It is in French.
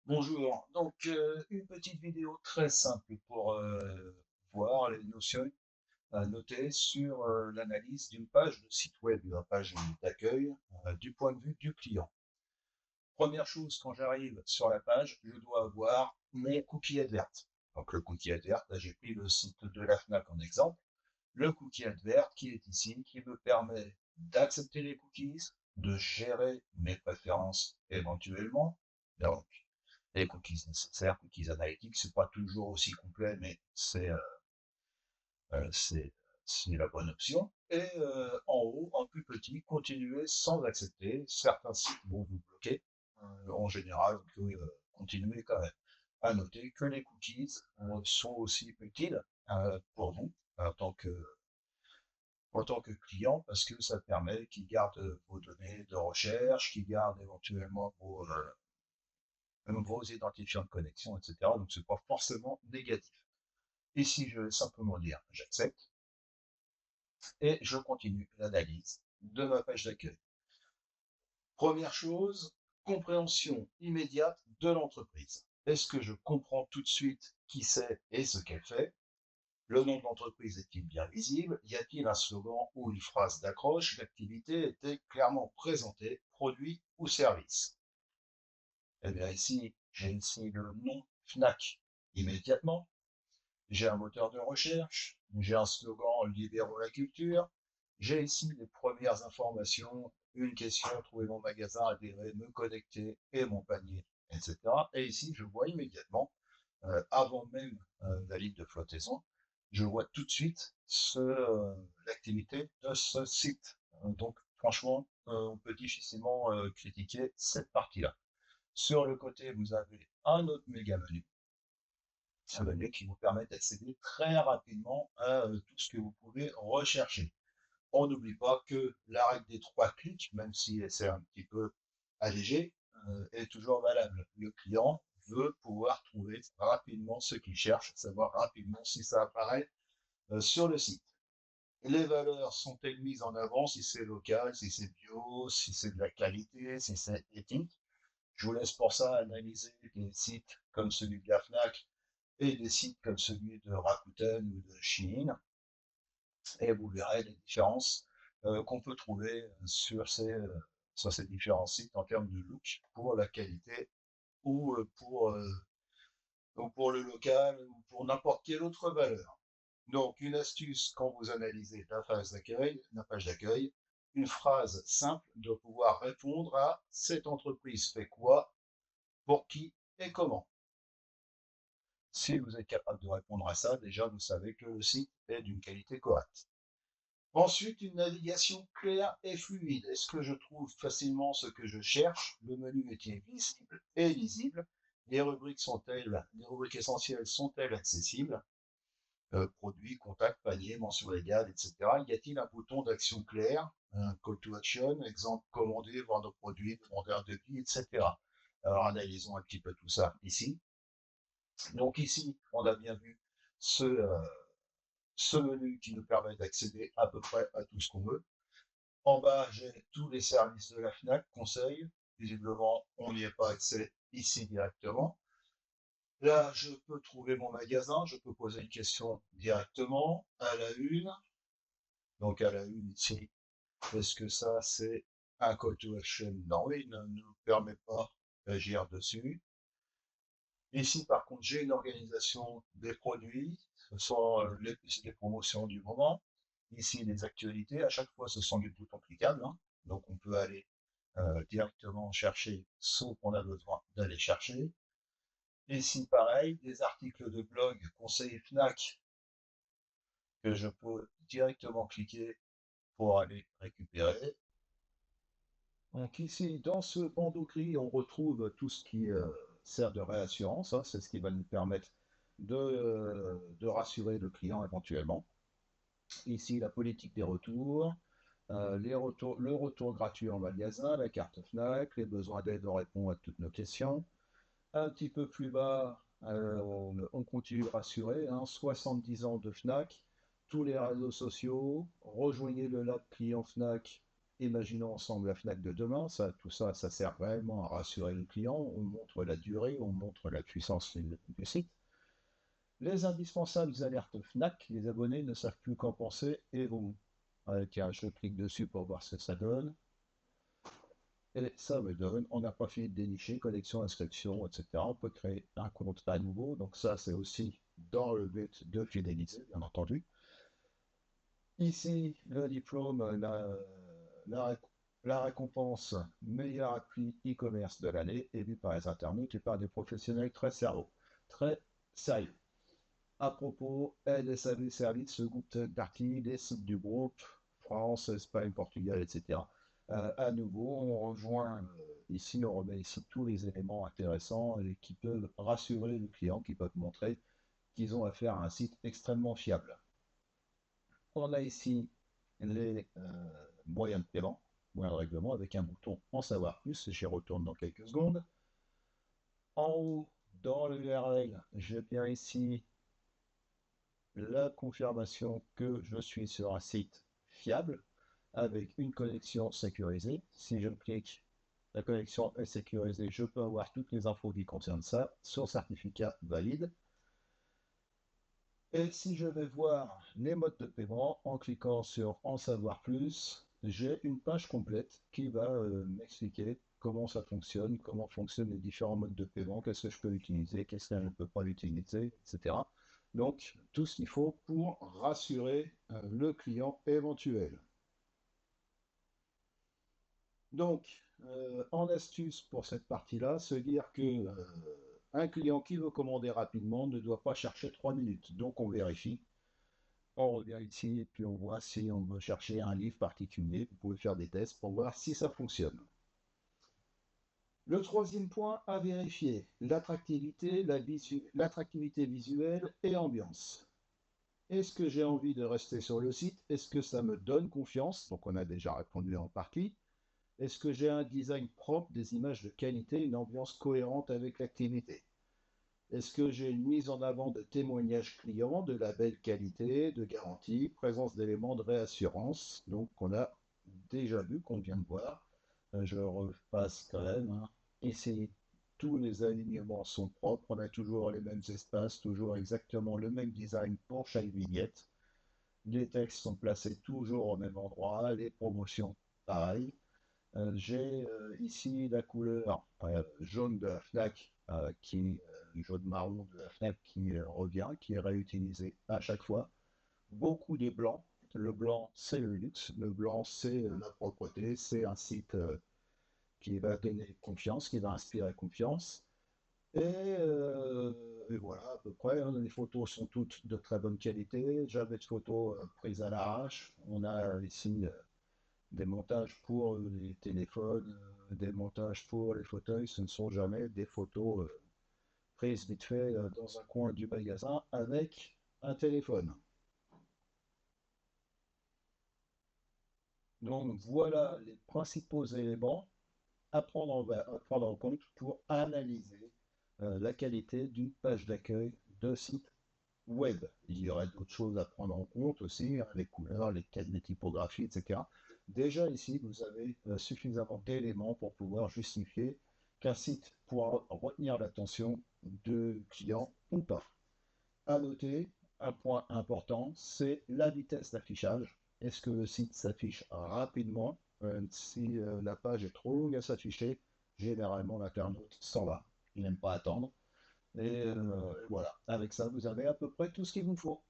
Bonjour, une petite vidéo très simple pour voir les notions à noter sur l'analyse d'une page de site web, d'une page d'accueil du point de vue du client. Première chose, quand j'arrive sur la page, je dois avoir mon cookie advert. Donc le cookie advert, là j'ai pris le site de la FNAC en exemple. Le cookie advert qui est ici, qui me permet d'accepter les cookies, de gérer mes préférences éventuellement. Donc, les cookies nécessaires, cookies analytiques, c'est pas toujours aussi complet, mais euh, c'est c'est la bonne option. Et en haut, en plus petit, continuer sans accepter. Certains sites vont vous bloquer. En général, vous pouvez continuer quand même. À noter que les cookies sont aussi utiles pour vous en tant que client parce que ça permet qu'ils gardent vos données de recherche, qu'ils gardent éventuellement vos identifiants de connexion, etc. Donc c'est pas forcément négatif. Ici, je vais simplement dire j'accepte et je continue l'analyse de ma page d'accueil. Première chose, compréhension immédiate de l'entreprise. Est-ce que je comprends tout de suite qui c'est et ce qu'elle fait? Le nom de l'entreprise est-il bien visible? Y a-t-il un slogan ou une phrase d'accroche? L'activité était clairement présentée, produit ou service? Eh bien ici, j'ai ici le nom FNAC immédiatement. J'ai un moteur de recherche, j'ai un slogan Libérons la culture, j'ai ici les premières informations, une question, trouver mon magasin adhéré, me connecter et mon panier, etc. Et ici, je vois immédiatement, avant même la ligne de flottaison, je vois tout de suite l'activité de ce site. Donc, franchement, on peut difficilement critiquer cette partie-là. Sur le côté, vous avez un autre méga menu, un menu qui vous permet d'accéder très rapidement à tout ce que vous pouvez rechercher. On n'oublie pas que la règle des trois clics, même si c'est un petit peu allégé, est toujours valable. Le client veut pouvoir trouver rapidement ce qu'il cherche, savoir rapidement si ça apparaît sur le site. Les valeurs sont-elles mises en avant, si c'est local, si c'est bio, si c'est de la qualité, si c'est éthique? Je vous laisse pour ça analyser des sites comme celui de la FNAC et des sites comme celui de Rakuten ou de Shein, et vous verrez les différences qu'on peut trouver sur ces différents sites en termes de look pour la qualité ou ou pour le local ou pour n'importe quelle autre valeur. Donc, une astuce quand vous analysez la page d'accueil, une phrase simple doit pouvoir répondre à cette entreprise fait quoi, pour qui et comment. Si vous êtes capable de répondre à ça, déjà vous savez que le site est d'une qualité correcte. Ensuite, une navigation claire et fluide. Est-ce que je trouve facilement ce que je cherche? Le menu est-il visible et lisible? Les rubriques essentielles sont-elles accessibles? Produits, contacts, panier, mention légale, etc. Y a-t-il un bouton d'action clair? Un call to action, exemple, commander, vendre produits, demander un devis, etc. Alors analysons un petit peu tout ça ici. Donc ici, on a bien vu ce menu qui nous permet d'accéder à peu près à tout ce qu'on veut. En bas, j'ai tous les services de la FNAC, conseils. Visiblement, on n'y a pas accès ici directement. Là, je peux trouver mon magasin, je peux poser une question directement à la une. Donc à la une ici, est-ce que ça c'est un call to action? Non, il ne nous permet pas d'agir dessus. Ici, par contre, j'ai une organisation des produits. Ce sont les promotions du moment. Ici, les actualités. À chaque fois, ce sont des boutons cliquables, hein. Donc, on peut aller directement chercher ce qu'on a besoin d'aller chercher. Ici, pareil, des articles de blog, conseils FNAC, que je peux directement cliquer pour aller récupérer. Donc ici, dans ce bandeau gris, on retrouve tout ce qui sert de réassurance, hein. C'est ce qui va nous permettre de rassurer le client éventuellement. Ici, la politique des retours, le retour gratuit en magasin, la carte FNAC, les besoins d'aide, on répond à toutes nos questions. Un petit peu plus bas, on continue de rassurer, hein, 70 ans de FNAC, tous les réseaux sociaux, rejoignez le lab client FNAC Imaginons ensemble la Fnac de demain, ça, tout ça, ça sert réellement à rassurer le client. On montre la durée, on montre la puissance du site. Les indispensables alertes Fnac, les abonnés ne savent plus qu'en penser et vont. Tiens, je clique dessus pour voir ce que ça donne. Et ça me donne, on n'a pas fini de dénicher, connexion, inscription, etc. On peut créer un compte à nouveau. Donc ça, c'est aussi dans le but de fidéliser, bien entendu. Ici, le diplôme, la, la récompense meilleur appui e-commerce de l'année, élu par les internautes et par des professionnels très sérieux. À propos, LSAV Service, ce groupe d'articles des sites du groupe, France, Espagne, Portugal, etc. À nouveau, on rejoint ici, on remet ici tous les éléments intéressants et qui peuvent rassurer les clients, qui peuvent montrer qu'ils ont affaire à un site extrêmement fiable. On a ici les moyens de paiement, moyens de règlement, avec un bouton en savoir plus, j'y retourne dans quelques secondes. En haut, dans le URL, je viens ici la confirmation que je suis sur un site fiable avec une connexion sécurisée. Si je clique, la connexion est sécurisée, je peux avoir toutes les infos qui concernent ça sur certificat valide. Et si je vais voir les modes de paiement, en cliquant sur En savoir plus, j'ai une page complète qui va m'expliquer comment ça fonctionne, comment fonctionnent les différents modes de paiement, qu'est-ce que je peux utiliser, qu'est-ce que je ne peux pas utiliser, etc. Donc, tout ce qu'il faut pour rassurer le client éventuel. Donc, en astuce pour cette partie-là, se dire que un client qui veut commander rapidement ne doit pas chercher 3 minutes. Donc, on vérifie. On revient ici et puis on voit si on veut chercher un livre particulier. Vous pouvez faire des tests pour voir si ça fonctionne. Le troisième point à vérifier, l'attractivité visuelle et ambiance. Est-ce que j'ai envie de rester sur le site? Est-ce que ça me donne confiance? Donc on a déjà répondu en partie. Est-ce que j'ai un design propre, des images de qualité, une ambiance cohérente avec l'activité? Est-ce que j'ai une mise en avant de témoignages clients, de labels qualité, de garantie, présence d'éléments de réassurance? Donc, on a déjà vu, qu'on vient de voir. Je repasse quand même, hein. Ici, tous les alignements sont propres. On a toujours les mêmes espaces, toujours exactement le même design pour chaque vignette. Les textes sont placés toujours au même endroit. Les promotions, pareil. J'ai ici la couleur jaune de la FNAC, jaune marron de la FNAC qui revient, qui est réutilisé à chaque fois. Beaucoup des blancs. Le blanc, c'est le luxe. Le blanc, c'est la propreté. C'est un site qui va donner confiance, qui va inspirer confiance. Et voilà, à peu près, hein. Les photos sont toutes de très bonne qualité. J'avais des photos prises à l'arrache. On a ici des montages pour les téléphones, des montages pour les fauteuils, ce ne sont jamais des photos prises vite fait dans un coin du magasin avec un téléphone. Donc voilà les principaux éléments à prendre en compte pour analyser la qualité d'une page d'accueil de site web. Il y aurait d'autres choses à prendre en compte aussi, hein, les couleurs, les typographies, etc. Déjà ici, vous avez suffisamment d'éléments pour pouvoir justifier qu'un site pourra retenir l'attention de clients ou pas. À noter, un point important, c'est la vitesse d'affichage. Est-ce que le site s'affiche rapidement? Si la page est trop longue à s'afficher, généralement l'internaute s'en va. Il n'aime pas attendre. Et voilà, avec ça, vous avez à peu près tout ce qu'il vous faut.